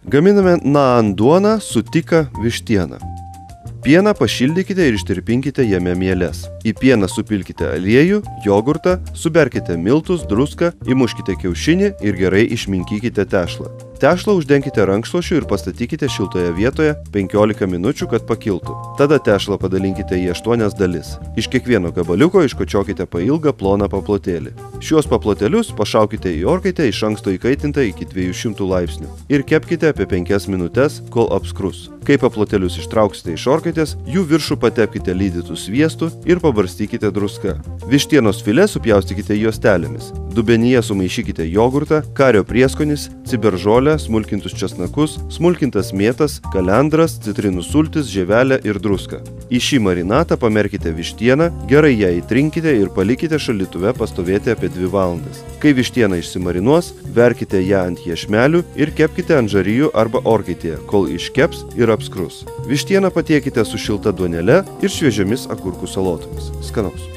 Gaminame naan duoną su tika vištiena. Pieną pašildykite ir ištirpinkite jame mieles. Į pieną supilkite aliejų, jogurtą, suberkite miltus, druską, įmuškite kiaušinį ir gerai išminkykite tešlą. Tešlą uždenkite rankšluošiu ir pastatykite šiltoje vietoje 15 minučių, kad pakiltų. Tada tešlą padalinkite į 8 dalis. Iš kiekvieno gabaliuko iškočiokite pailgą ploną paplotėlį. Šiuos paplotėlius pašaukite į orkaitę iš anksto įkaitintą iki 200 laipsnių ir kepkite apie 5 minutes, kol apskrus. Kai paplotėlius ištrauksite iš orkaitės, jų viršų patepkite lydytų sviestu ir pabarstykite druska. Vištienos filė supjaustykite juostelėmis. Dubenyje sumaišykite jogurtą, kario prieskonis, ciberžolę, smulkintus česnakus, smulkintas mėtas, kalendras, citrinų sultis, žievelę ir druską. Į šį marinatą pamerkite vištieną, gerai ją įtrinkite ir palikite šaldytuve pastovėti apie 2 valandas. Kai vištiena išsimarinuos, verkite ją ant iešmelių ir kepkite ant žarijų arba orkaitėje, kol iškeps ir apskrus. Vištieną patiekite su šilta duonele ir šviežiomis agurkų salotomis. Skanaus.